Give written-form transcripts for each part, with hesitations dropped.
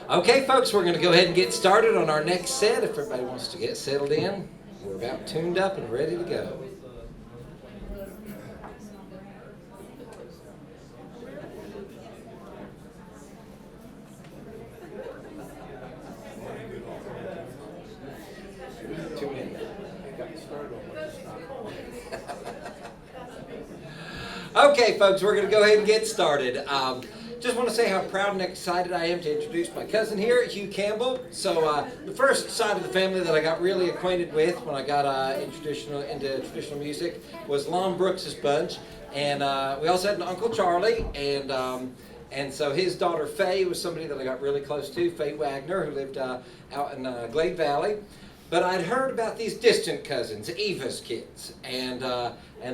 Okay, folks, we're going to go ahead and get started on our next set. If everybody wants to get settled in, we're about tuned up and ready to go. Okay, folks, we're going to go ahead and get started. Just want to say how proud and excited I am to introduce my cousin here, Hugh Campbell. So the first side of the family that I got really acquainted with when I got into traditional music was Lon Brooks's bunch. And we also had an Uncle Charlie, and so his daughter Faye was somebody that I got really close to, Faye Wagner, who lived out in Glade Valley. But I'd heard about these distant cousins, Eva's kids, and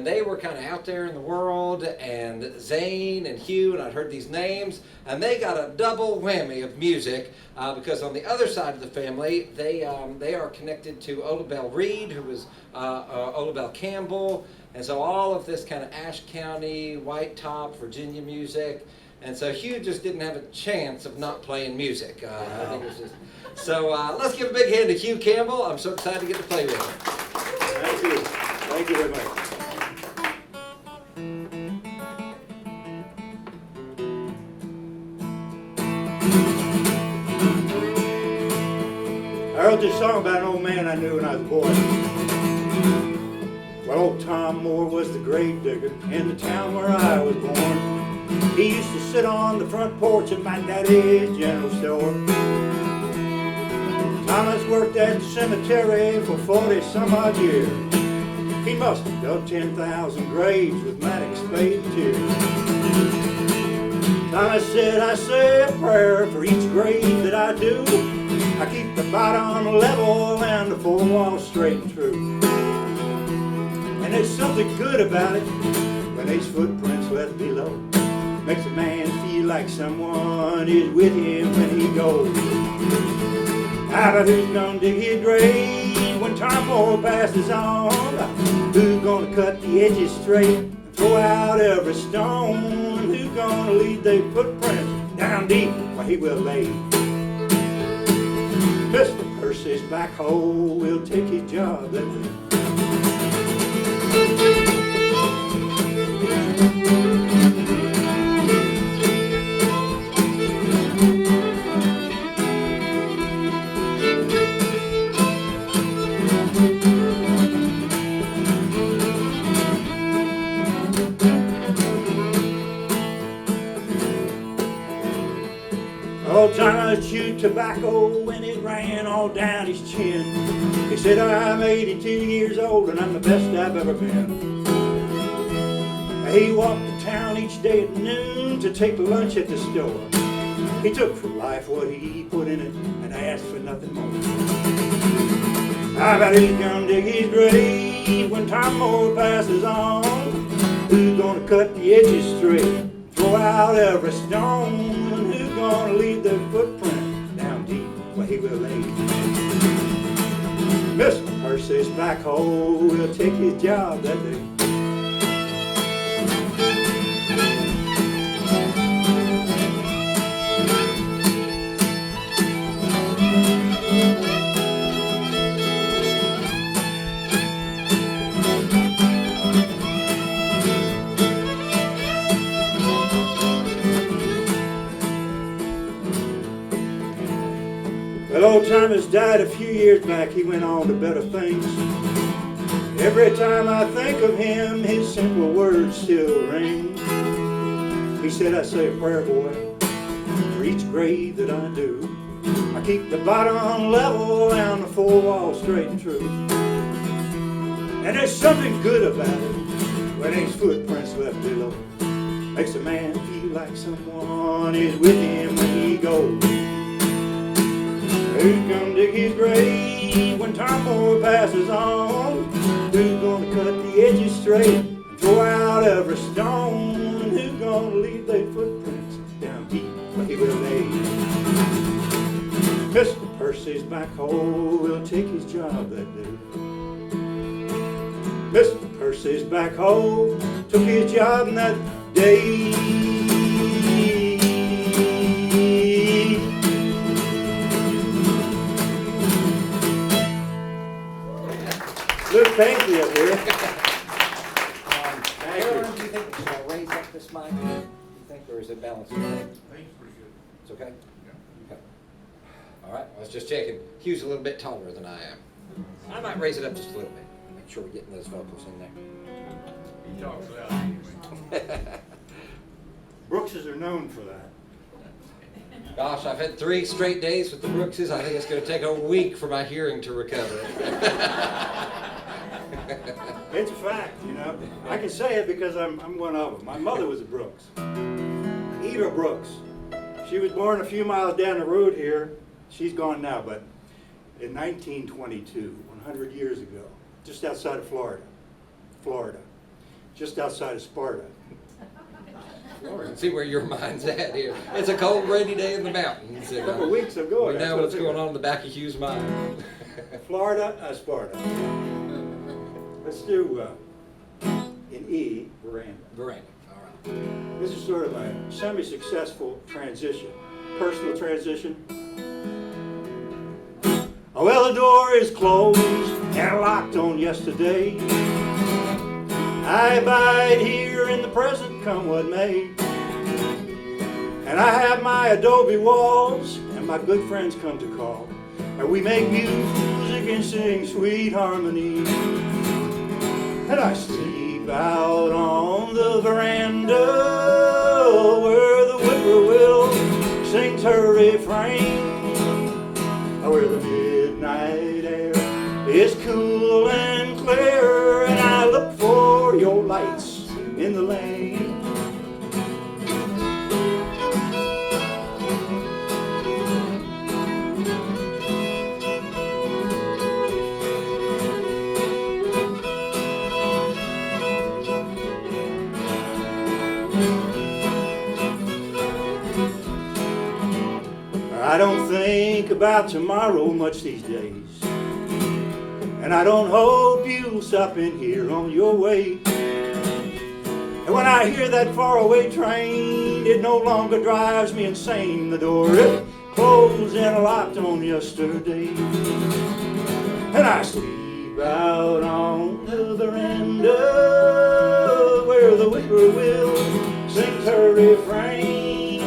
they were kind of out there in the world, and Zane and Hugh, and I'd heard these names, and they got a double whammy of music, because on the other side of the family, they are connected to Ola Belle Reed, who was Ola Belle Campbell, and so all of this kind of Ashe County, White Top, Virginia music, and so Hugh just didn't have a chance of not playing music. I think it was just... So let's give a big hand to Hugh Campbell. I'm so excited to get to play with him. Thank you. Thank you very much. I wrote this song about an old man I knew when I was a boy. Well, old Tom Moore was the grave digger in the town where I was born. He used to sit on the front porch of my daddy's general store. Thomas worked at the cemetery for 40-some odd years. He must have dug 10,000 graves with Maddox spade and tears. Thomas said, I say a prayer for each grave that I do. I keep the bottom level and the four walls straight and true. And there's something good about it when these footprints left below. Makes a man feel like someone is with him when he goes. How about who's gonna dig his grave when Tom Moore passes on? Who's gonna cut the edges straight and throw out every stone? Who's gonna leave their footprints down deep where he will lay? Mr. Percy's backhoe will take his job that day. Old Thomas chewed tobacco and it ran all down his chin. He said, I'm 82 years old and I'm the best I've ever been. He walked to town each day at noon to take lunch at the store. He took for life what he put in it and asked for nothing more. How about who's gonna dig his grave when Tom Moore passes on? Who's gonna cut the edges straight, throw out every stone? Who's gonna leave their footprint down deep where he will lay? Mr. Percy's backhoe will take his job that day. Well, old Thomas died a few years back. He went on to better things. Every time I think of him, his simple words still ring. He said, I say a prayer, boy, for each grave that I do. I keep the bottom level and the four walls straight and true. And there's something good about it when these footprints left below. Makes a man feel like someone is with him when he goes. Who's gonna dig his grave when Tom Moore passes on? Who's gonna cut the edges straight and throw out every stone? Who's gonna leave their footprints down deep where he will lay? Mr. Percy's backhoe will take his job that day. Mr. Percy's backhoe took his job that day. Pasley up here. Aaron, do you think should I raise up this mic? Do you think, or is it balanced? I think it's pretty good. It's okay? Yeah. Okay. All right, I was just checking. Hugh's a little bit taller than I am. I might raise it up just a little bit. Make sure we're getting those vocals in there. He talks loud anyway. Brookses are known for that. Gosh, I've had 3 straight days with the Brookses. I think it's going to take a week for my hearing to recover. It's a fact, you know. I can say it because I'm one of them. My mother was a Brooks. Eva Brooks. She was born a few miles down the road here. She's gone now, but in 1922, 100 years ago, just outside of Florida, just outside of Sparta. See where your mind's at here. It's a cold, rainy day in the mountains. A couple of weeks ago. We know what's going on in the back of Hugh's mind. Florida, Sparta. Let's do in E, veranda. Veranda. All right. This is sort of a semi-successful transition, personal transition. Oh, well, the door is closed and locked on yesterday. I abide here in the present, come what may. And I have my adobe walls and my good friends come to call. And we make music and sing sweet harmony. And I sleep out on the veranda where the whippoorwill sings her refrain. Where the midnight air is cool and clear, and I look for your lights in the lane. I don't think about tomorrow much these days, and I don't hope you'll stop in here on your way. And when I hear that faraway train, it no longer drives me insane. The door is closed and locked on yesterday, and I sleep out on the veranda where the whippoorwill sings her refrain,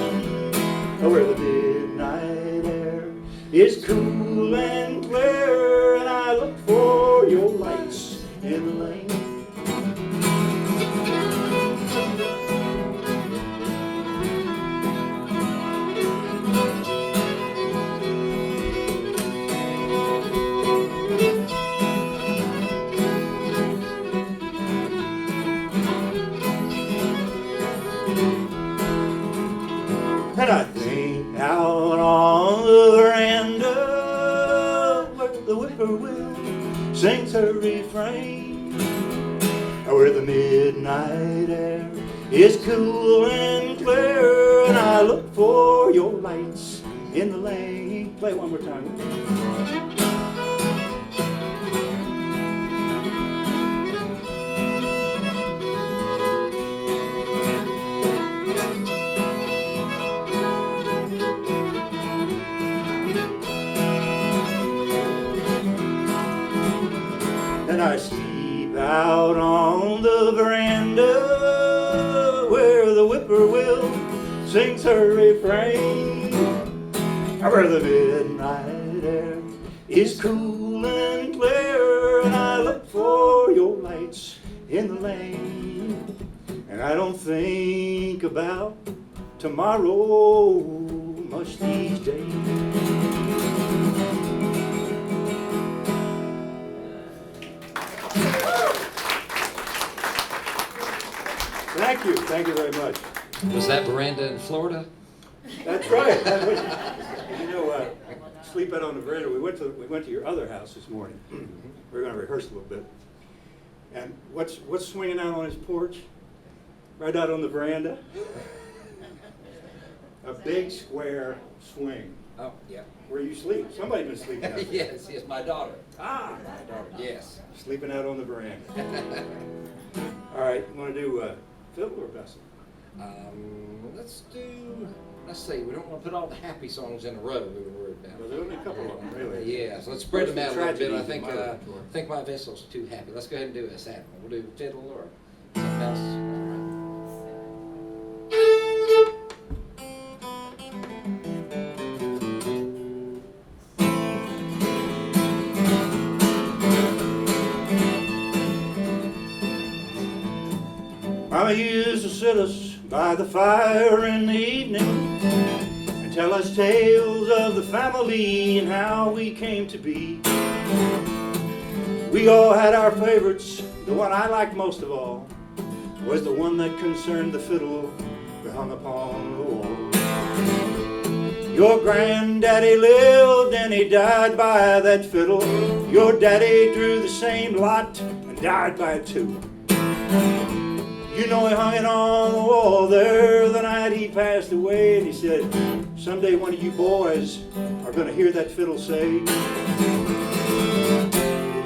where the midnight air is cool and clear, and I look for your lights in the lane. And I think out on the veranda where the whippoorwill sings her refrain, where the midnight air is cool and clear, and I look for your lights in the lane. Play it one more time. And I sleep out on the veranda where the whippoorwill sings her refrain, where the midnight air is cool and clear, and I look for your lights in the lane. And I don't think about tomorrow much these days. Thank you very much. Was that veranda in Florida? That's right. You know, sleep out on the veranda. We went to your other house this morning. We were going to rehearse a little bit. And what's swinging out on his porch? Right out on the veranda? A big square swing. Oh, yeah. Where you sleep. Somebody's been sleeping out there. Yes, my daughter. Ah, My daughter, yes. sleeping out on the veranda. All right, you want to do fiddle or vessel? Let's do let's see, we don't want to put all the happy songs in a row we were worried about. Well, there are only a couple of them, really. Yeah, so let's spread them out a little bit. I Tragedies in my repertoire. think my vessel's too happy. Let's go ahead and do a sad one. We'll do Fiddle or something else. Mama used to sit us by the fire in the evening and tell us tales of the family and how we came to be. We all had our favorites. The one I liked most of all was the one that concerned the fiddle we hung upon the wall. Your granddaddy lived and he died by that fiddle. Your daddy drew the same lot and died by it too. You know, he hung it on the wall there the night he passed away, and he said, someday one of you boys are going to hear that fiddle say,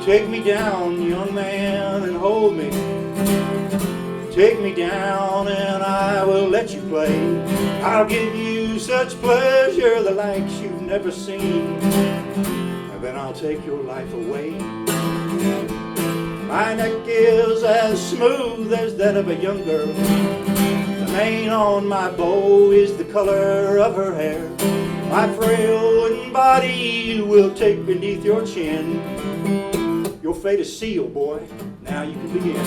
take me down, young man, and hold me. Take me down and I will let you play. I'll give you such pleasure the likes you've never seen, and then I'll take your life away. My neck is as smooth as that of a young girl. The mane on my bow is the color of her hair. My frail wooden body will take beneath your chin. Your fate is sealed, boy. Now you can begin.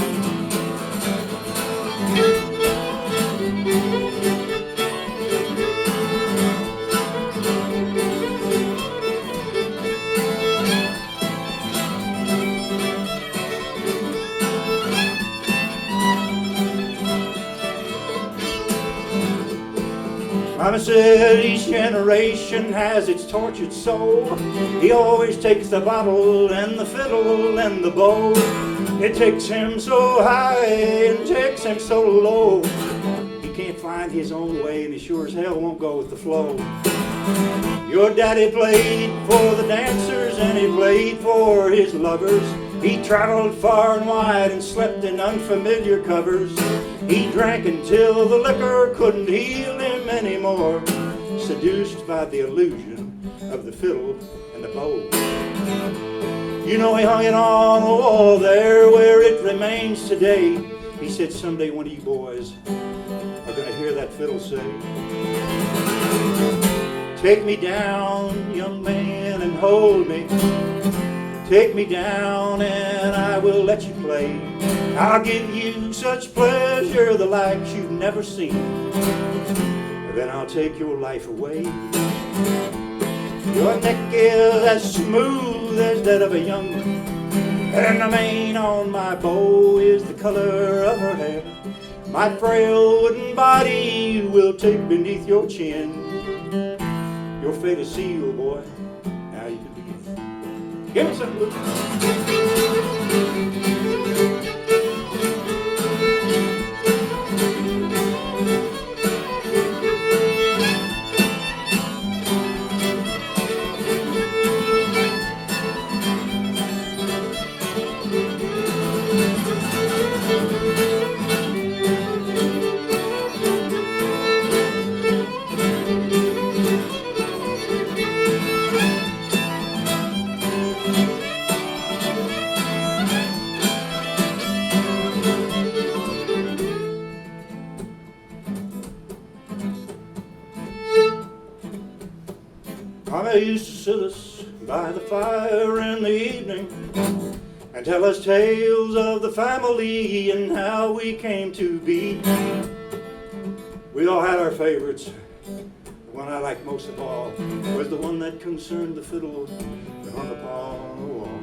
Mama said each generation has its tortured soul. He always takes the bottle and the fiddle and the bow. It takes him so high and takes him so low. He can't find his own way and he sure as hell won't go with the flow. Your daddy played for the dancers and he played for his lovers. He traveled far and wide and slept in unfamiliar covers. He drank until the liquor couldn't heal him anymore, seduced by the illusion of the fiddle and the bow. You know, he hung it on the wall there where it remains today. He said someday one of you boys are going to hear that fiddle say, take me down, young man, and hold me. Take me down and I will let you play. I'll give you such pleasure the likes you've never seen, and then I'll take your life away. Your neck is as smooth as that of a young one, and the mane on my bow is the color of her hair. My frail wooden body will take beneath your chin. Your fate is sealed, boy. Now you can begin. Give me some blues. Mama used to sit us by the fire in the evening and tell us tales of the family and how we came to be. We all had our favorites. The one I liked most of all was the one that concerned the fiddle that hung upon the wall.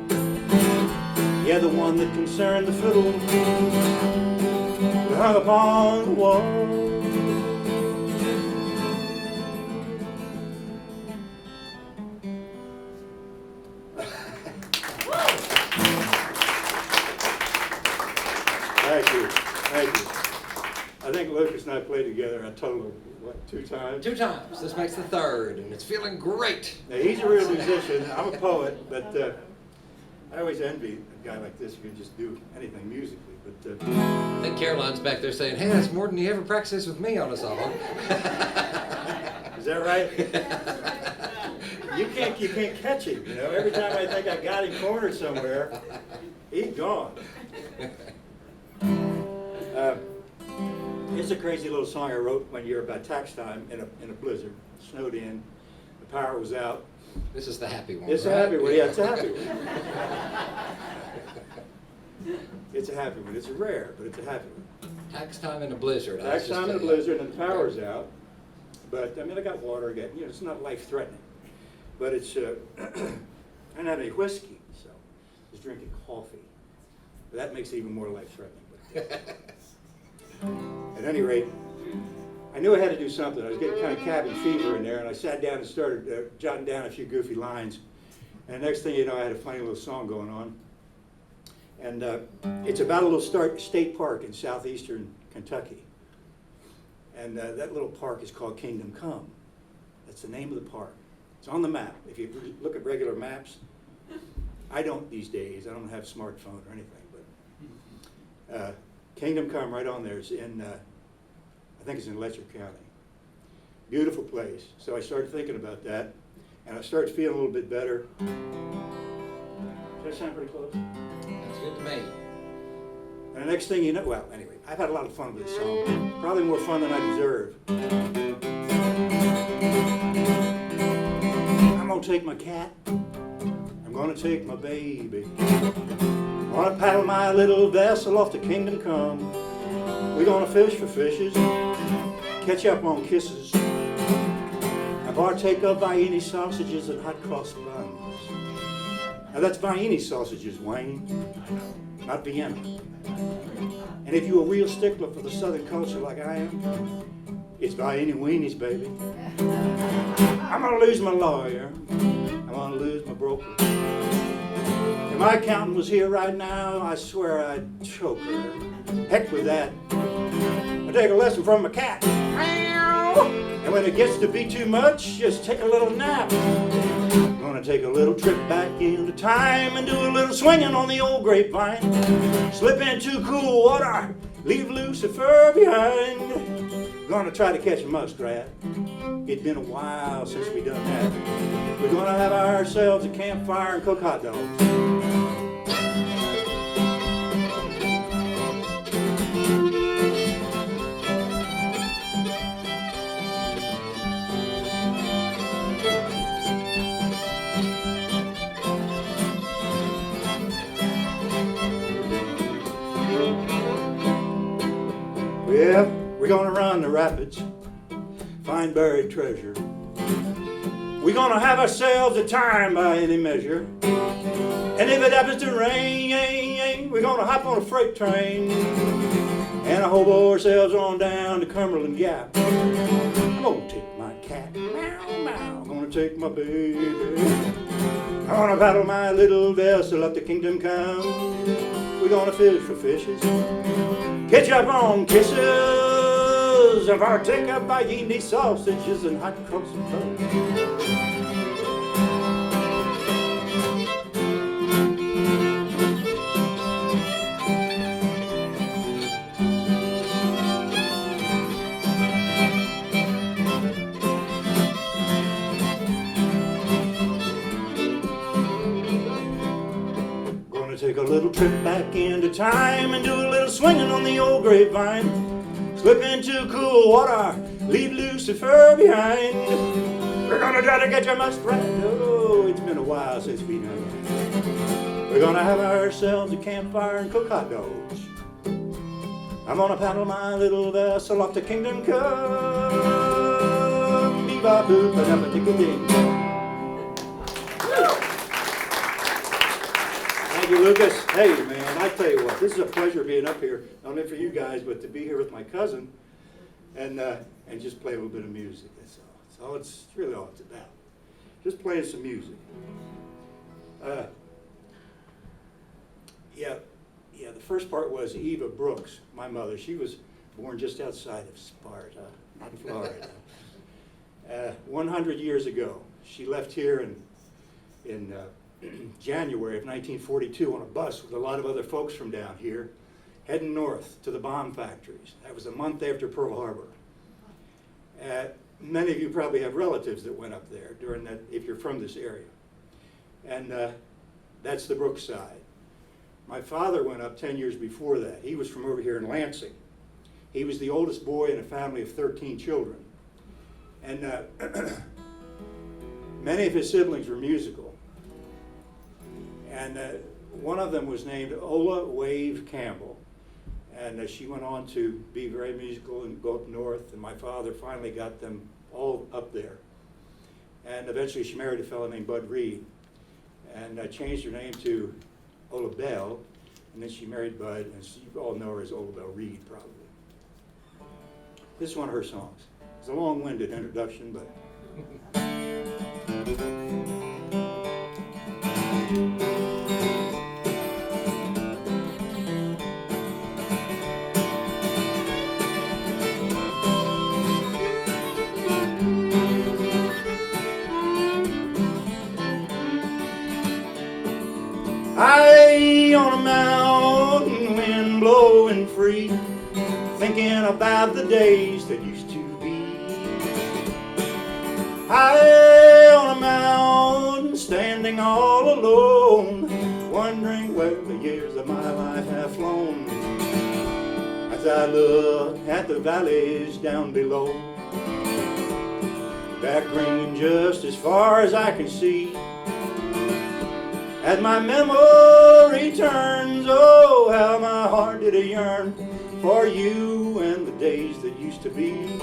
Yeah, the one that concerned the fiddle that hung upon the wall. Thank you. Thank you. I think Lucas and I played together a total of, what, 2 times? 2 times. This makes the 3rd, and it's feeling great. Now, he's a real musician. I'm a poet, but I always envy a guy like this who can just do anything musically, but I think Caroline's back there saying, hey, that's more than you ever practice with me on a song. is that right? You can't catch him, you know. Every time I think I got him cornered somewhere, he's gone. It's a crazy little song I wrote one year about tax time in a blizzard. It snowed in, the power was out. This is the happy one. It's right? a happy one, yeah, it's a happy one. It's a happy one. It's a rare, but it's a happy one. Tax time in a blizzard. Tax time in a blizzard and the power's out. But I mean, I got water again. You know, it's not life threatening. But it's I don't have any whiskey, so I was drinking coffee. But that makes it even more life threatening. At any rate, I knew I had to do something. I was getting kind of cabin fever in there, and I sat down and started jotting down a few goofy lines. And the next thing you know, I had a funny little song going on. And it's about a little state park in southeastern Kentucky. And that little park is called Kingdom Come. That's the name of the park. It's on the map. If you look at regular maps, I don't these days. I don't have a smartphone or anything. But Kingdom Come right on there is in, I think it's in Letcher County. Beautiful place. So I started thinking about that, and I started feeling a little bit better. Does that sound pretty close? That's good to me. And the next thing you know, well, anyway, I've had a lot of fun with this song. Probably more fun than I deserve. I'm gonna take my cat. I'm gonna take my baby. I'm gonna paddle my little vessel off to Kingdom Come. We're gonna fish for fishes, catch up on kisses, and partake of Vienna sausages and hot cross buns. Now that's Vienna sausages, Wayne, not Vienna. And if you're a real stickler for the Southern culture like I am, it's Vienna weenies, baby. I'm gonna lose my lawyer. I'm gonna lose my broker. If my accountant was here right now, I swear I'd choke her. Heck with that. I take a lesson from my cat. And when it gets to be too much, just take a little nap. I'm gonna take a little trip back into time and do a little swinging on the old grapevine. Slip into cool water, leave Lucifer behind. Gonna try to catch a muskrat. It's been a while since we done that. We're gonna have ourselves a campfire and cook hot dogs. Yeah, we're gonna run the rapids, find buried treasure. We're gonna have ourselves a time by any measure. And if it happens to rain, we're gonna hop on a freight train and hobo ourselves on down to Cumberland Gap. I'm gonna take my cat, meow, meow. I'm gonna take my baby. I'm gonna paddle my little vessel up to Kingdom Come. We're gonna fish for fishes, catch up on kisses, and partake of Vienna sausages and hot cross buns. Take a little trip back into time and do a little swinging on the old grapevine. Slip into cool water, leave Lucifer behind. We're gonna try to catch a muskrat. Oh, it's been a while since we done that. We're gonna have ourselves a campfire and cook hot dogs. I'm gonna paddle my little vessel off to Kingdom Come. Bee-bop-boop, ba-dum-ba-dick-a-ding. Thank you, Lucas. Hey, man, I tell you what, this is a pleasure being up here, not only for you guys, but to be here with my cousin and just play a little bit of music. That's all. It's really all it's about. Just playing some music. The first part was Eva Brooks, my mother. She was born just outside of Sparta, in Florida. 100 years ago. She left here in January of 1942 on a bus with a lot of other folks from down here, heading north to the bomb factories. That was a month after Pearl Harbor. Many of you probably have relatives that went up there during that, if you're from this area. And that's the Brooks side. My father went up 10 years before that. He was from over here in Lansing. He was the oldest boy in a family of 13 children. And many of his siblings were musical. And one of them was named Ola Wave Campbell. And she went on to be very musical and go up north. And my father finally got them all up there. And eventually she married a fellow named Bud Reed. And changed her name to Ola Bell. And then she married Bud. And you all know her as Ola Bell Reed, probably. This is one of her songs. It's a long-winded introduction, but... High on a mountain, wind blowing free, thinking about the days that used to be. High on a mountain, standing all alone, wondering where the years of my life have flown. As I look at the valleys down below, back green just as far as I can see. As my memory turns, oh, how my heart did yearn for you and the days that used to be.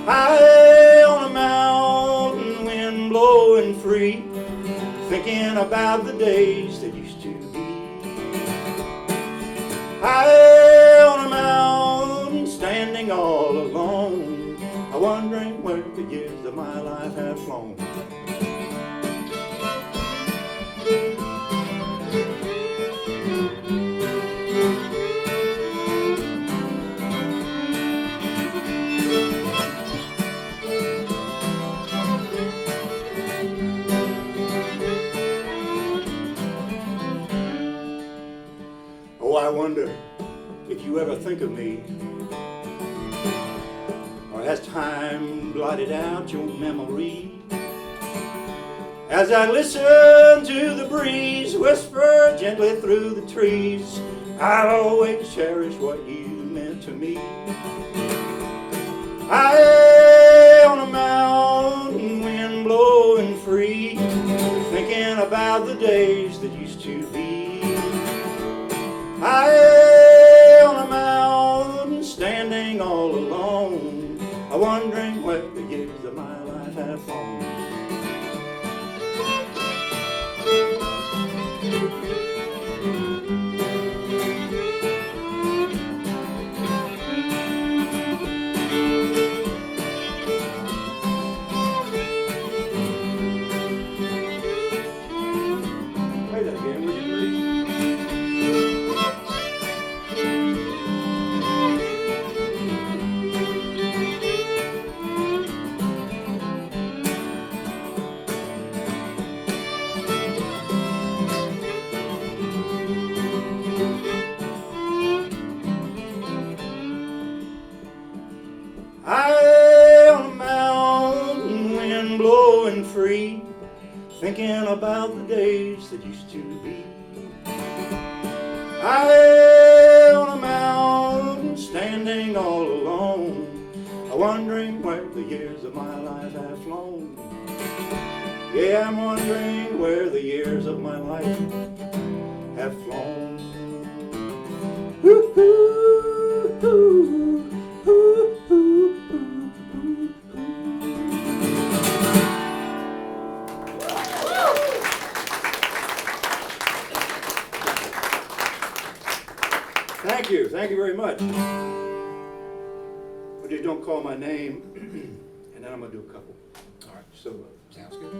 High on a mountain, wind blowing free, thinking about the days that used to be. High on a mountain, standing all alone, wondering where the years of my life have flown. Oh, I wonder if you ever think of me, or has time blotted out your memory? As I listen to the breeze whisper gently through the trees, I'll always cherish what you meant to me. High on a mountain, wind blowing free, thinking about the days that used to be. High on a mountain, standing all alone, wondering where the years of my life have flown. Play that again, would you please? High on a mountain, wind blowing free, thinking about the days that used to be. High on a mountain, standing all alone, wondering where the years of my life have flown. Yeah, I'm wondering where the years of my life have flown. Thank you very much. But you don't call my name, and then I'm gonna do a couple. All right. So, Sounds good.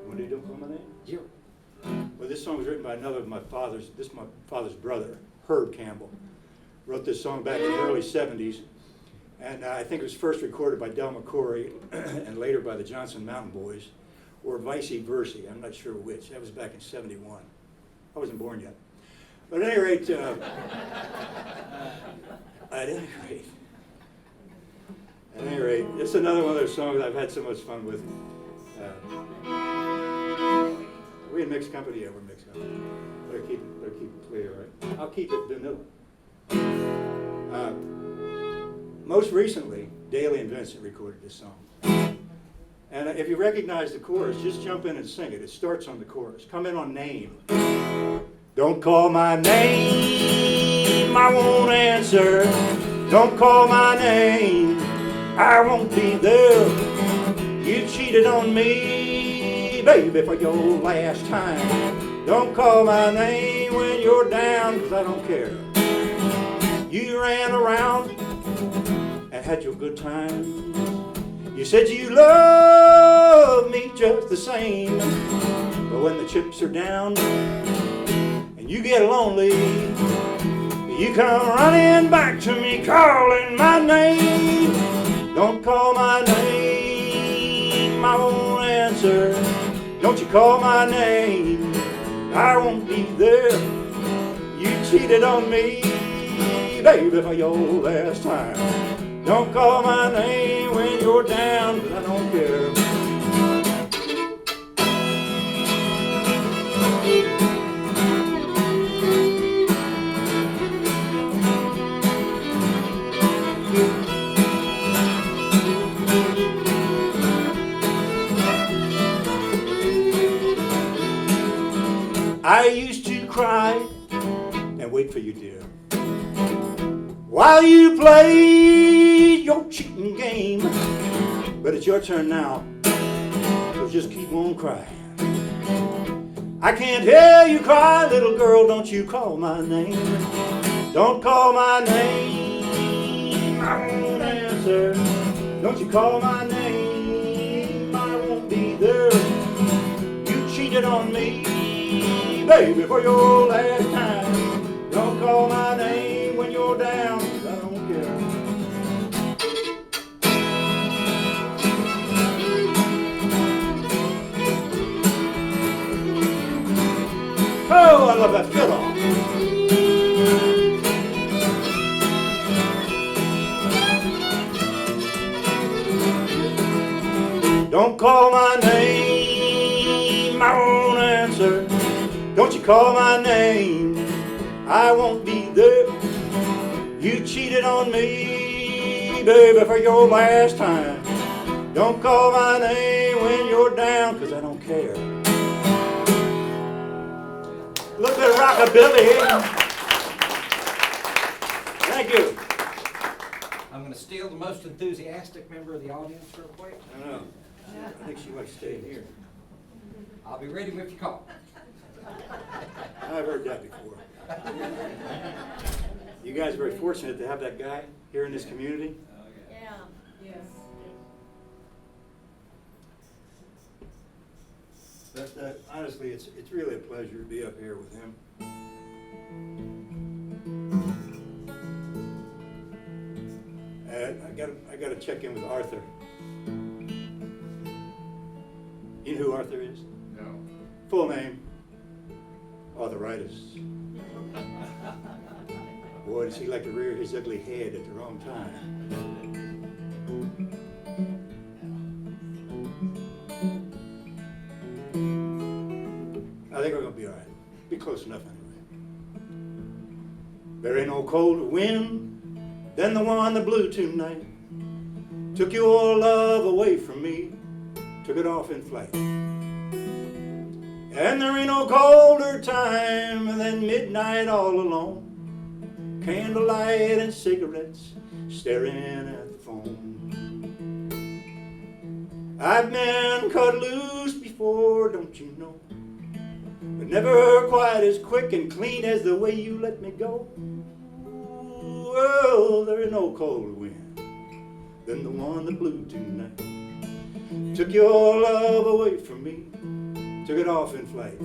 when you don't call my name? Yeah. Well, this song was written by another of my father's brother, Herb Campbell. Wrote this song back in the early 70s, and I think it was first recorded by Del McCoury and later by the Johnson Mountain Boys. or vice versa. I'm not sure which. That was back in '71. I wasn't born yet. But at any rate, it's another one of those songs I've had so much fun with. Are we in mixed company? Yeah, we're mixed company. Better keep it clear, right? I'll keep it vanilla. Most recently, Daly and Vincent recorded this song. And if you recognize the chorus, just jump in and sing it. It starts on the chorus. Come in on name. Don't call my name, I won't answer. Don't call my name, I won't be there. You cheated on me, baby, for your last time. Don't call my name when you're down, 'cause I don't care. You ran around and had your good time. You said you love me just the same. But when the chips are down and you get lonely, you come running back to me calling my name. Don't call my name, I won't answer. Don't you call my name, I won't be there. You cheated on me, baby, for your last time. Don't call my name when you're down, 'cause I don't care. I used to cry and wait for you, dear, while you played your cheating game. But it's your turn now, so just keep on crying. I can't hear you cry, little girl, don't you call my name. Don't call my name, I won't answer. Don't you call my name, I won't be there. You cheated on me, baby, for your last time. Don't call my name when you're down, 'cause I don't care. Oh, I love that fiddle. Don't call my name, I won't answer. Don't you call my name, I won't be there. You cheated on me, baby, for your last time. Don't call my name when you're down, 'cause I don't care. A little bit of rockabilly here. Thank you. I'm going to steal the most enthusiastic member of the audience real quick. I know. I think she likes staying here. I'll be ready if you call. I've heard that before. You guys are very fortunate to have that guy here in this community. Yeah. Yes. But honestly, it's really a pleasure to be up here with him. And I got to check in with Arthur. You know who Arthur is? No. Full name, arthritis. Boy, does he like to rear his ugly head at the wrong time. I think we're going to be all right. Be close enough anyway. There ain't no colder wind than the one that blew tonight. Took your love away from me, took it off in flight. And there ain't no colder time than midnight all alone. Candlelight and cigarettes, staring at the phone. I've been cut loose before, don't you know? But never quite as quick and clean as the way you let me go. Well, there ain't no colder wind than the one that blew tonight. Took your love away from me, took it off in flight.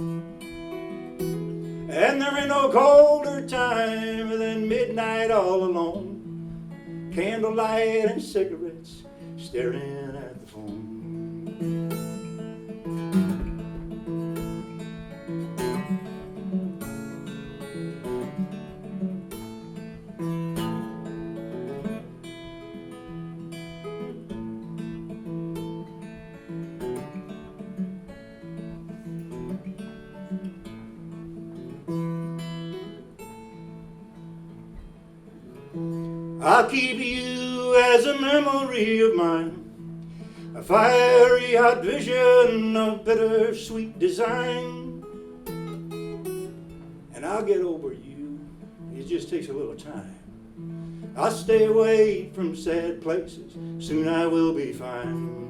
And there ain't no colder time than midnight all alone. Candlelight and cigarettes, staring at the phone. I'll keep you as a memory of mine, a fiery hot vision of bittersweet design. And I'll get over you, it just takes a little time. I'll stay away from sad places, soon I will be fine.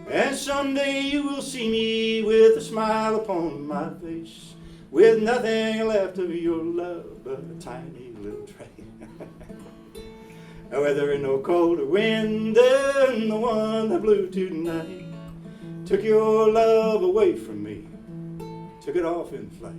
And someday you will see me with a smile upon my face, with nothing left of your love but a tiny little trace. Whether in no colder wind than the one that blew tonight took your love away from me, took it off in flight.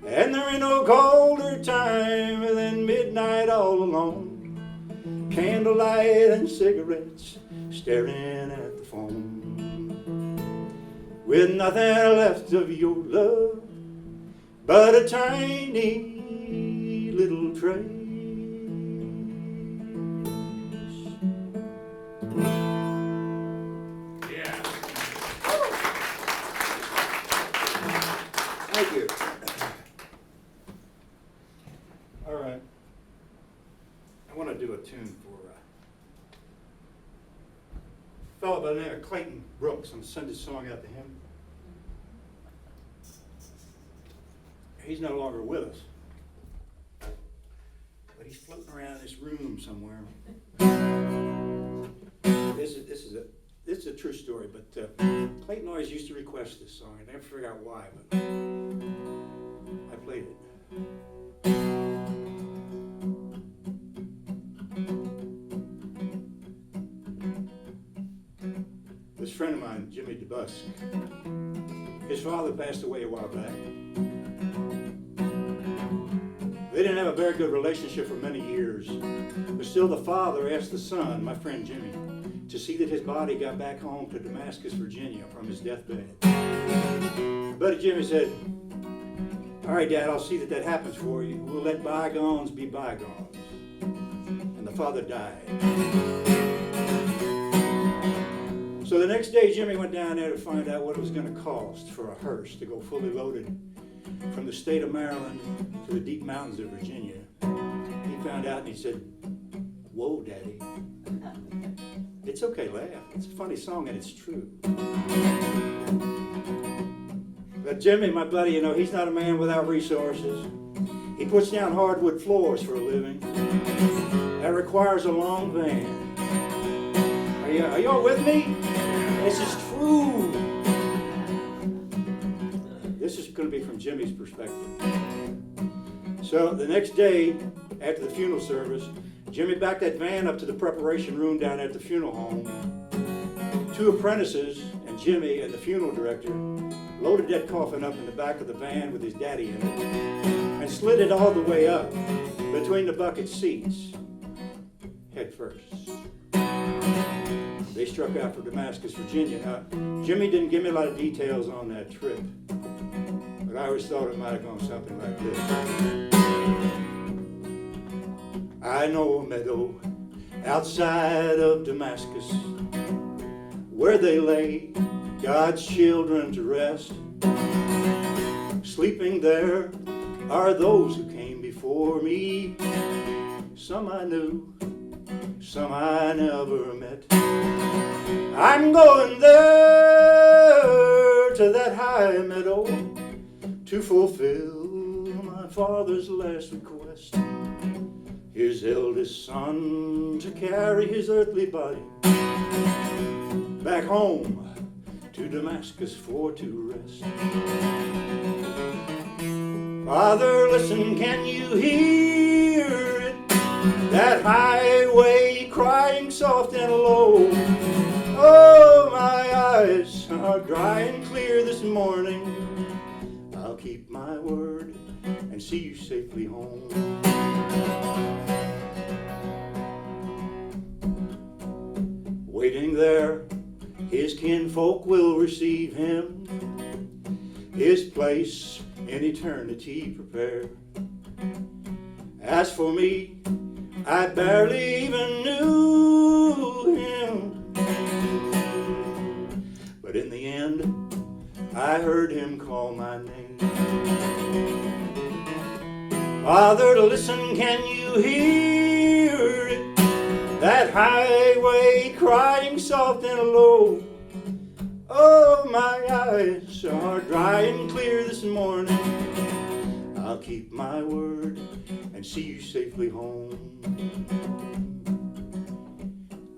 And there ain't no colder time than midnight all alone, candlelight and cigarettes, staring at the phone, with nothing left of your love but a tiny little trace. Yeah. Thank you. All right. I want to do a tune for a fellow by the name of Clayton Brooks. I'm going to send this song out to him. He's no longer with us, but he's floating around this room somewhere. This is a true story, but Clayton always used to request this song. I never figured out why, but I played it. This friend of mine, Jimmy DeBusk, his father passed away a while back. They didn't have a very good relationship for many years, but still the father asked the son, my friend Jimmy, to see that his body got back home to Damascus, Virginia from his deathbed. Buddy Jimmy said, "All right, Dad, I'll see that that happens for you. We'll let bygones be bygones." And the father died. So the next day, Jimmy went down there to find out what it was going to cost for a hearse to go fully loaded from the state of Maryland to the deep mountains of Virginia. He found out and he said, "Whoa, Daddy." It's okay, laugh. It's a funny song and it's true. But Jimmy, my buddy, you know, he's not a man without resources. He puts down hardwood floors for a living. That requires a long van. Are y'all with me? This is true. This is going to be from Jimmy's perspective. So the next day, after the funeral service, Jimmy backed that van up to the preparation room down at the funeral home. Two apprentices and Jimmy and the funeral director loaded that coffin up in the back of the van with his daddy in it and slid it all the way up between the bucket seats, head first. They struck out for Damascus, Virginia. Now, Jimmy didn't give me a lot of details on that trip, but I always thought it might have gone something like this. I know a meadow outside of Damascus where they lay God's children to rest. Sleeping there are those who came before me. Some I knew, some I never met. I'm going there to that high meadow to fulfill my father's last request. His eldest son to carry his earthly body back home to Damascus for to rest. Father, listen, can you hear it? That highway crying soft and low. Oh, my eyes are dry and clear this morning. I'll keep my word and see you safely home. Waiting there, his kinfolk will receive him, his place in eternity prepare. As for me, I barely even knew him, but in the end, I heard him call my name. Father, listen, can you hear it? That highway crying soft and low. Oh, my eyes are dry and clear this morning. I'll keep my word and see you safely home.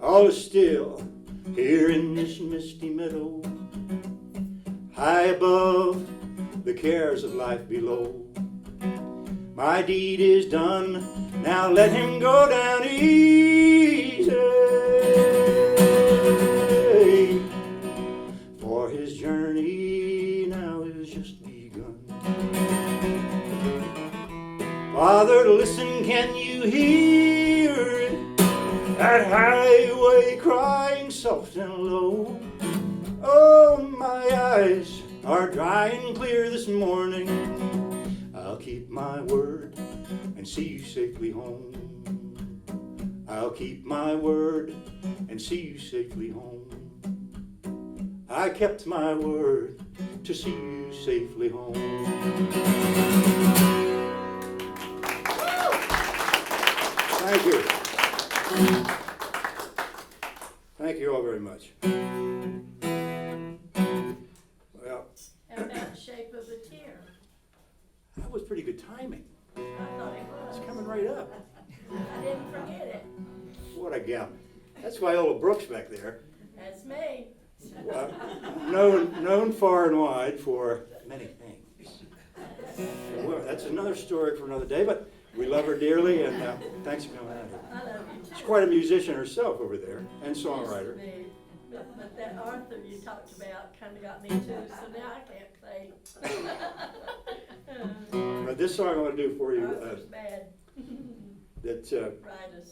All is still here in this misty meadow, high above the cares of life below. My deed is done, now let him go down easy, for his journey now is just begun. Father, listen, can you hear it? That highway crying soft and low. Oh, my eyes are dry and clear this morning. I'll keep my word and see you safely home. I'll keep my word and see you safely home. I kept my word to see you safely home. Thank you. Thank you all very much. Well, How about the shape of a tear? that was pretty good timing. I thought it It's was. coming right up. I didn't forget it. What a gal. That's Viola Brooks back there. That's me. Known far and wide for many things. Well, that's another story for another day, but we love her dearly, and thanks for coming out here. I love you too. She's quite a musician herself over there, and songwriter. Yes, me. But that Arthur you talked about kind of got me too, so now I can't play. But this song I want to do for you, Arthur's bad. that Right us.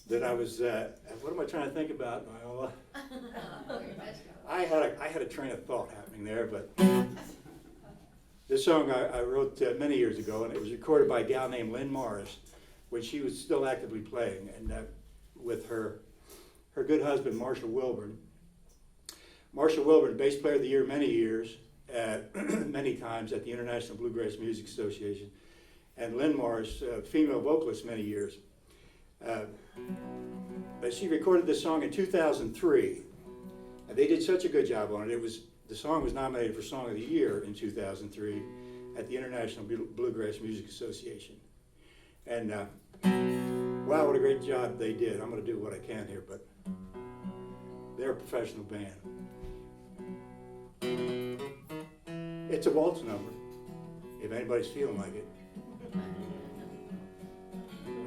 that I was, what am I trying to think about, Viola? I had a train of thought happening there, but this song I wrote many years ago, and it was recorded by a gal named Lynn Morris when she was still actively playing, and with her good husband, Marshall Wilburn. Marshall Wilburn, bass player of the year many years, many times at the International Bluegrass Music Association, and Lynn Morris, female vocalist many years. But she recorded this song in 2003, and they did such a good job on it. The song was nominated for Song of the Year in 2003 at the International Bluegrass Music Association. And wow, what a great job they did. I'm going to do what I can here, but they're a professional band. It's a waltz number, if anybody's feeling like it.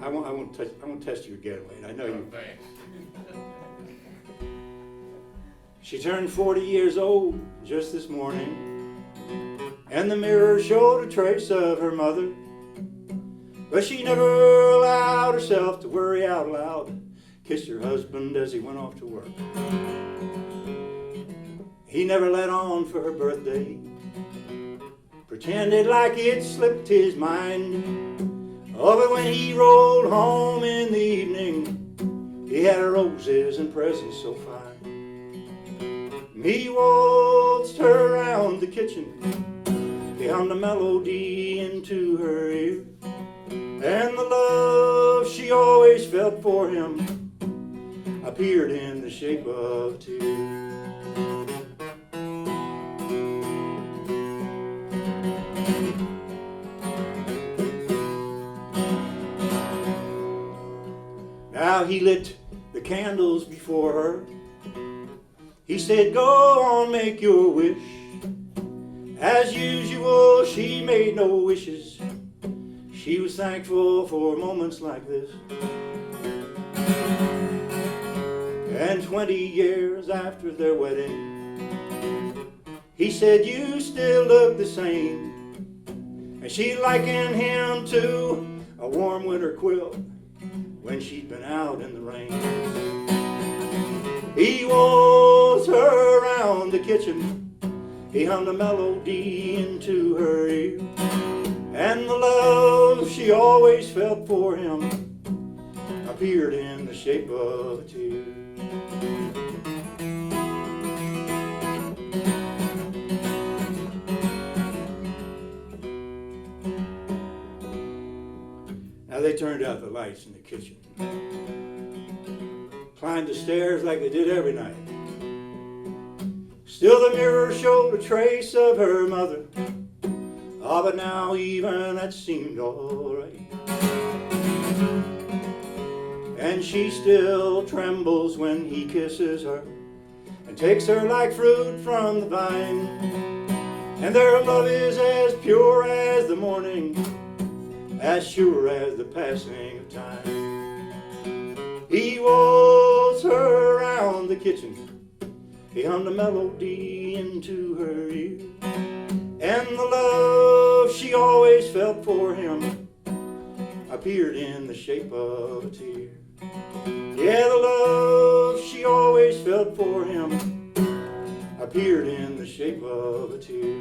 I won't test you again, Wayne. I know you. Thanks. She turned 40 years old just this morning, and the mirror showed a trace of her mother. But she never allowed herself to worry out loud, kissed her husband as he went off to work. He never let on for her birthday, pretended like it slipped his mind. Oh, but when he rolled home in the evening, he had roses and presents so fine. He waltzed her around the kitchen, he hummed a melody into her ear, and the love she always felt for him appeared in the shape of tears. Now he lit the candles before her. He said, go on, make your wish. As usual, she made no wishes. She was thankful for moments like this. And 20 years after their wedding, he said, you still look the same. And she likened him to a warm winter quilt when she'd been out in the rain. He waltzed her around the kitchen, he hummed a melody into her ear, and the love she always felt for him appeared in the shape of a tear. turned out the lights in the kitchen. Climbed the stairs like they did every night. Still the mirror showed a trace of her mother. Ah, but now even that seemed all right. And she still trembles when he kisses her and takes her like fruit from the vine. And their love is as pure as the morning, as sure as the passing of time. He waltzed her around the kitchen. He hummed a melody into her ear. And the love she always felt for him appeared in the shape of a tear. Yeah, the love she always felt for him appeared in the shape of a tear.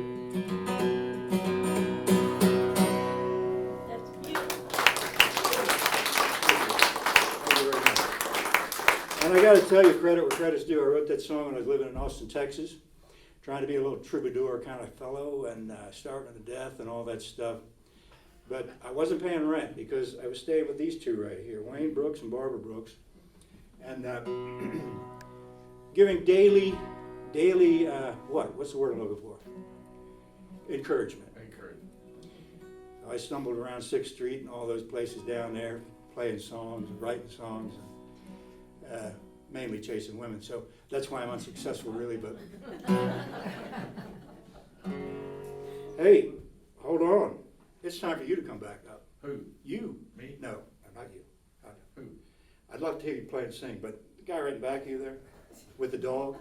That's beautiful. Thank you very much. And I got to tell you, credit where credit's due. I wrote that song when I was living in Austin, Texas, trying to be a little troubadour kind of fellow and starving to death and all that stuff. But I wasn't paying rent because I was staying with these two right here, Wayne Brooks and Barbara Brooks, and giving daily, what's the word I'm looking for? Encouragement. I stumbled around 6th Street and all those places down there, playing songs, writing songs, and mainly chasing women. So that's why I'm unsuccessful, really. But hey, hold on. It's time for you to come back up. Who? You. Me? No, not you. Who? I'd love to hear you play and sing, but the guy right in back of you there, with the dog.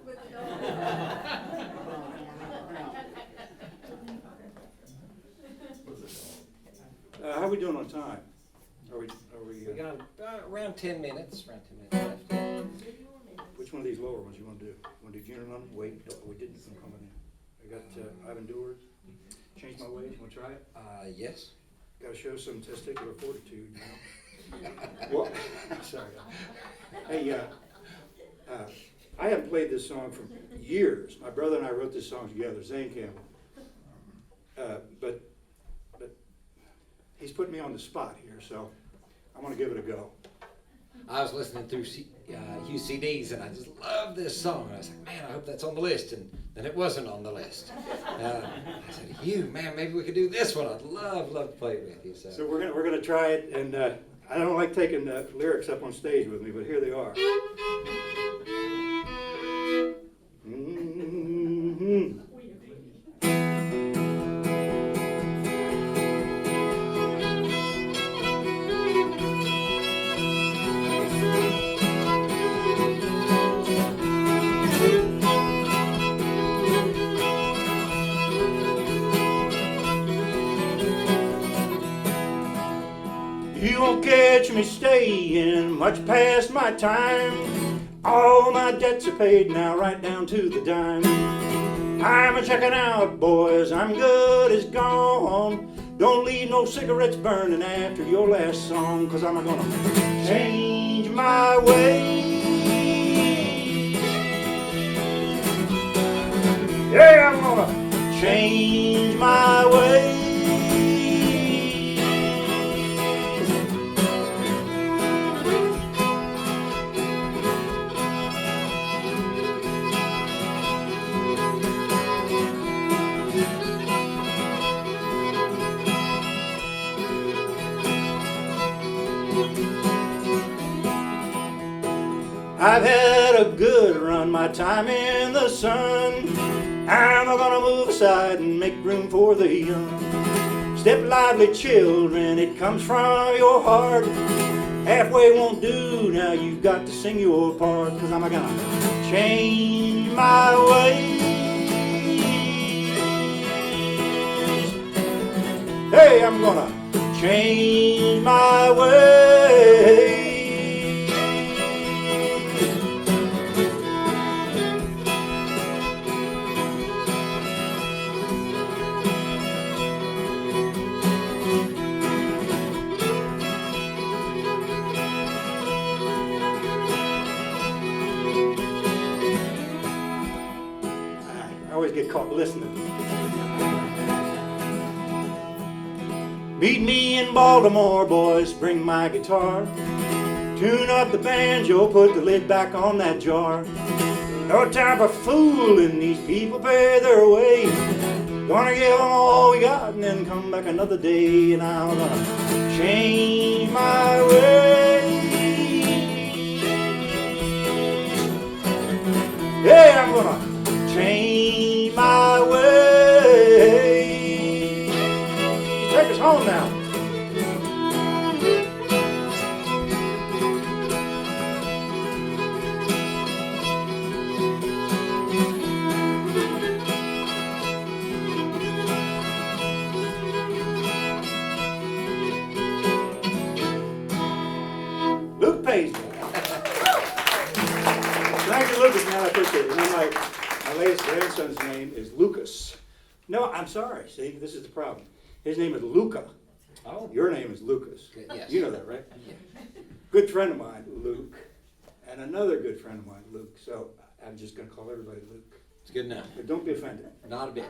How are we doing on time? Are we? We got around 10 minutes. Around 10 minutes left. Which one of these lower ones you want to do? Want to do Junior London? Wait, no, we didn't. I'm coming in. I got Ivan Dewar. Change my ways. You want to try it? Yes. Got to show some testicular fortitude. You know? Well, sorry. Hey, I haven't played this song for years. My brother and I wrote this song together, Zane Campbell. But he's putting me on the spot here, so I'm going to give it a go. I was listening through Hugh CDs, and I just love this song. And I was like, man, I hope that's on the list. And then it wasn't on the list. I said, Hugh, man, maybe we could do this one. I'd love to play it with you. So we're gonna try it, and I don't like taking lyrics up on stage with me, but here they are. Mm-hmm. You won't catch me staying much past my time. All my debts are paid now, right down to the dime. I'm a checking out, boys, I'm good as gone. Don't leave no cigarettes burning after your last song, 'cause I'm gonna change my ways. Yeah, I'm gonna change my ways. I've had a good run, my time in the sun. I'm gonna move aside and make room for the young. Step lively, children, it comes from your heart. Halfway won't do, now you've got to sing your part. 'Cause I'm gonna change my ways. Hey, I'm gonna change my ways. I always get caught listening. Meet me in Baltimore, boys, bring my guitar. Tune up the banjo, put the lid back on that jar. No time for fooling, these people pay their way. Gonna give them all we got and then come back another day. And I'm gonna change my way. Yeah, I'm gonna change my way. You take us home now. Pasley. Thank you, Lucas, man, I appreciate it. And my latest grandson's name is Lucas. No, I'm sorry, see, this is the problem. His name is Luca. Oh. Your name is Lucas. Yes. You know that, right? Yeah. Good friend of mine, Luke, and another good friend of mine, Luke. So I'm just going to call everybody Luke. It's good enough. But don't be offended. Not a bit.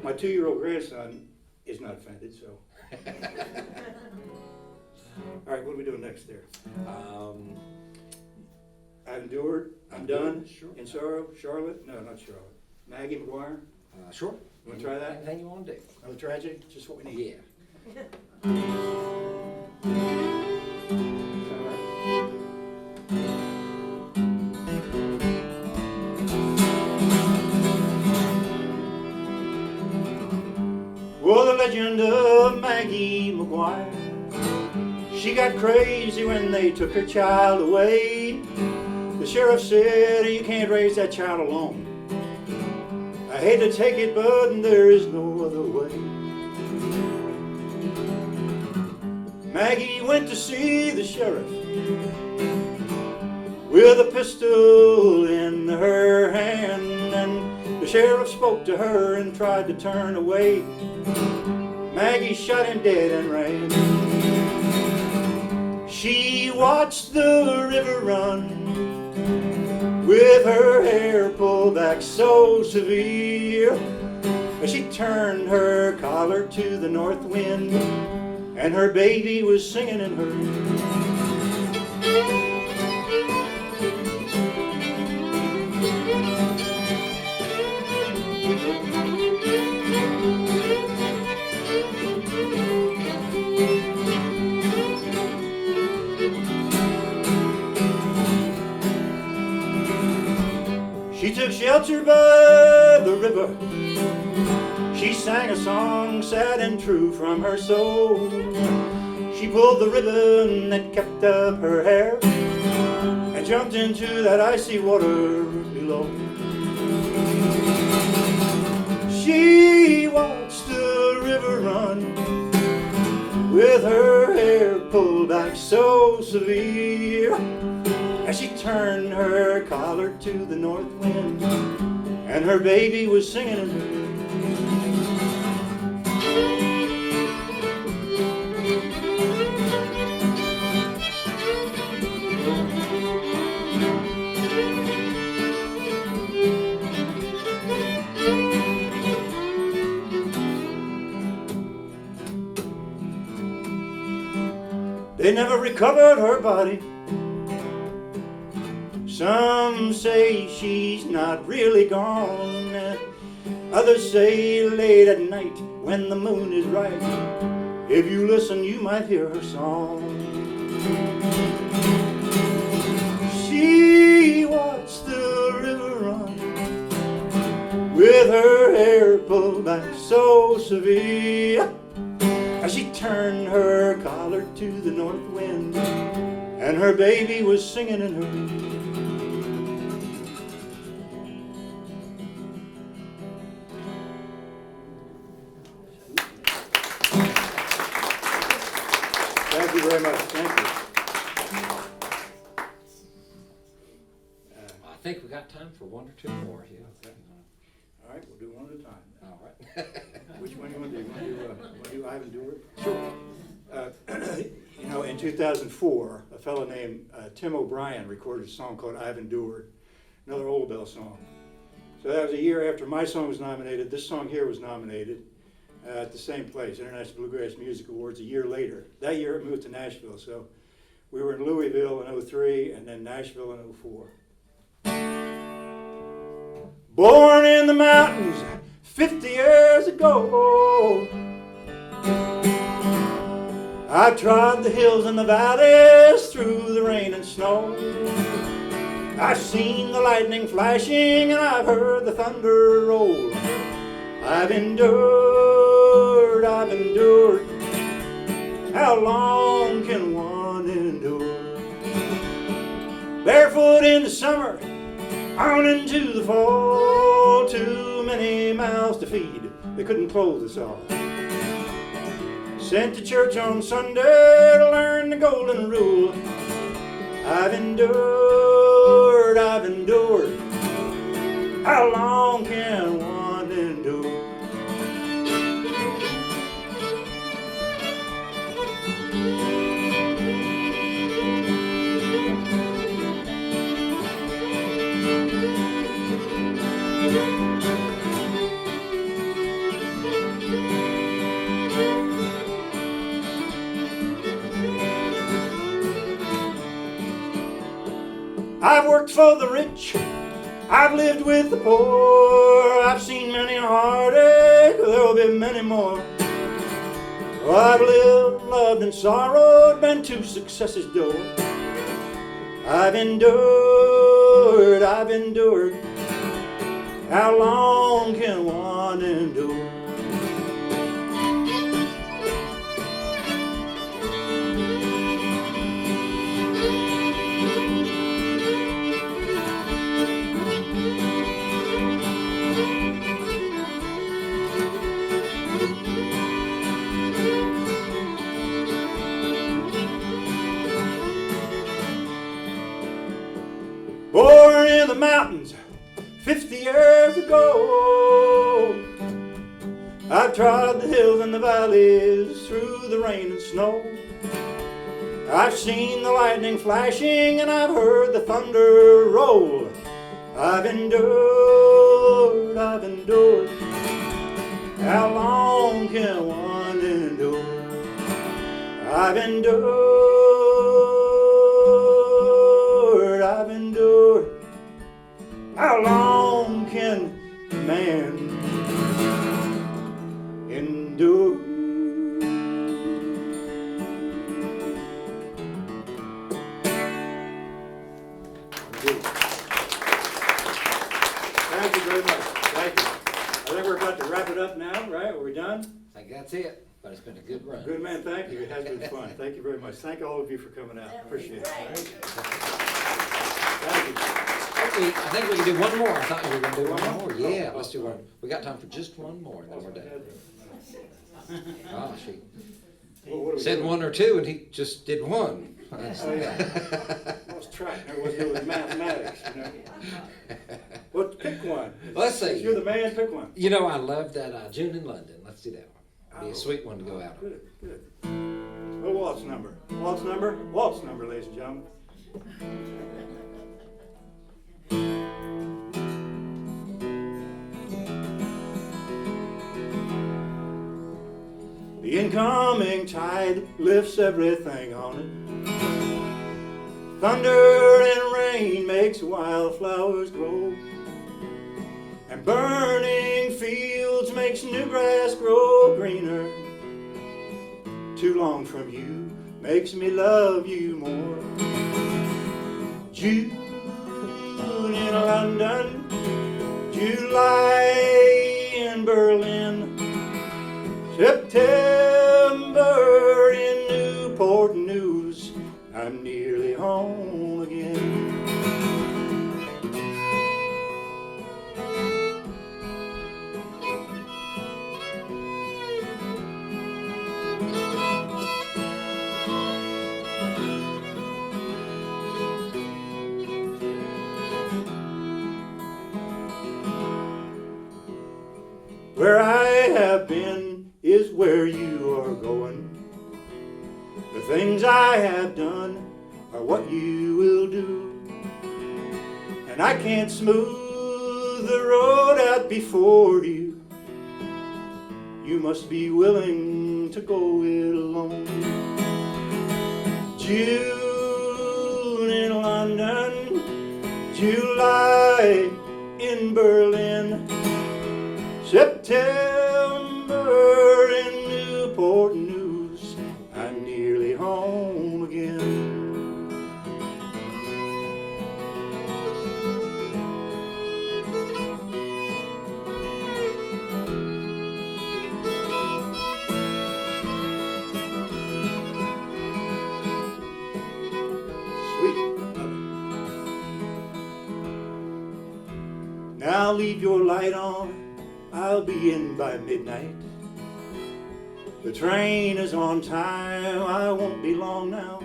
My 2-year-old grandson is not offended, so. All right, what are we doing next there? I've endured, I'm done, Sure. in sorrow, Charlotte, no, not Charlotte. Maggie McGuire, Sure. you want to try that? Anything you want to do. Another tragedy, just what we need. Yeah. All right. Well, the legend of Maggie McGuire, she got crazy when they took her child away. The sheriff said, you can't raise that child alone. I hate to take it, but there is no other way. Maggie went to see the sheriff with a pistol in her hand, and the sheriff spoke to her and tried to turn away. Maggie shot him dead and ran. She watched the river run with her hair pulled back so severe. She turned her collar to the north wind, and her baby was singing in her ear. She took shelter by the river. She sang a song sad and true from her soul. She pulled the ribbon that kept up her hair and jumped into that icy water below. She watched the river run with her hair pulled back so severe, as she turned her collar to the north wind, and her baby was singing in her ear. They never recovered her body. Some say she's not really gone. Others say late at night when the moon is right, if you listen you might hear her song. She watched the river run with her hair pulled back so severe, as she turned her collar to the north wind, and her baby was singing in her ear. Thank you very much. Thank you. I think we got time for one or two more. Yeah. Okay. All right, we'll do one at a time. All right. Which one do you want to do? You want to do Ivan Dewar? Sure. You know, in 2004, a fellow named Tim O'Brien recorded a song called Ivan Dewar, another Old Bell song. So that was a year after my song was nominated. This song here was nominated. at the same place, International Bluegrass Music Awards, a year later. That year it moved to Nashville, so we were in Louisville in '03 and then Nashville in '04. Born in the mountains 50 years ago, I trod the hills and the valleys through the rain and snow. I've seen the lightning flashing and I've heard the thunder roll. I've endured, how long can one endure? Barefoot in the summer, on into the fall, too many mouths to feed, they couldn't clothe us all. Sent to church on Sunday to learn the golden rule. I've endured, how long can one endure? I've worked for the rich, I've lived with the poor, I've seen many a heartache, there'll be many more. I've lived, loved, and sorrowed, been to success's door. I've endured, how long can one endure? Born in the mountains 50 years ago, I trod the hills and the valleys through the rain and snow. I've seen the lightning flashing and I've heard the thunder roll. I've endured, how long can one endure? I've endured, how long can man endure? Thank you very much. Thank you. I think we're about to wrap it up now, right? Are we done? I think that's it, but it's been a good run. Good man, thank you. It has been fun. Thank you very much. Thank all of you for coming out. Appreciate it. Thank you. Actually, I think we can do one more. I thought you were going to do one more. Yeah, let's do one. We got time for just one more, and then we're done. Oh, she said one or two, and he just did one. Oh, yeah. Lost track. There was no mathematics, you know. Well, pick one. Let's see. You're the man, pick one. You know, I love that June in London. Let's do that one. It'd be a sweet one to go out on. Good, good. Well, waltz number. Waltz number, ladies and gentlemen. The incoming tide lifts everything on it. Thunder and rain makes wildflowers grow. And burning fields makes new grass grow greener. Too long from you makes me love you more. June in London, July in Berlin, September in Newport News, I'm nearly home again. Where I have been is where you are going. The things I have done are what you will do. And I can't smooth the road out before you. you must be willing to go it alone. June in London, July in Berlin, September in Newport News, I'm nearly home again. Now leave your light on, I'll be in by midnight. The train is on time, I won't be long now.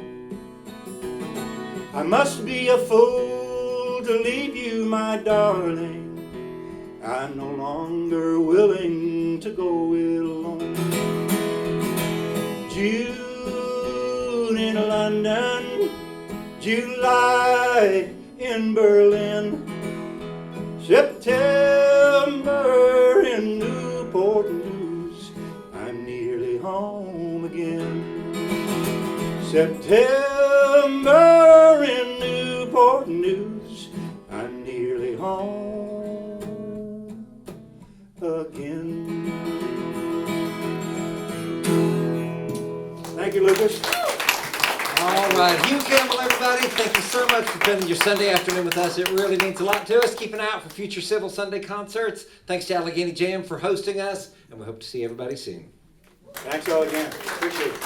I must be a fool to leave you, my darling. I'm no longer willing to go it alone. June in London, July in Berlin, September in Newport News, I'm nearly home again. September in Newport News, I'm nearly home again. Thank you, Lucas. All right, Hugh Campbell, everybody, thank you so much for spending your Sunday afternoon with us. It really means a lot to us. Keep an eye out for future Civil Sunday concerts. Thanks to Allegheny Jam for hosting us, and we hope to see everybody soon. Thanks all again. Appreciate it.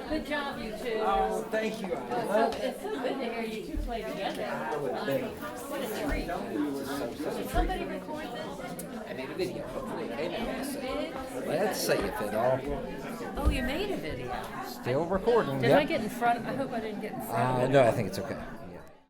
Good job, you two. Oh, thank you. It's so good to hear you two play together. What a treat. Did somebody record this? I made a video. Hopefully it came out. Let's see if it all Oh, you made a video. still recording. Did I get in front? I hope I didn't get in front. No, I think it's okay.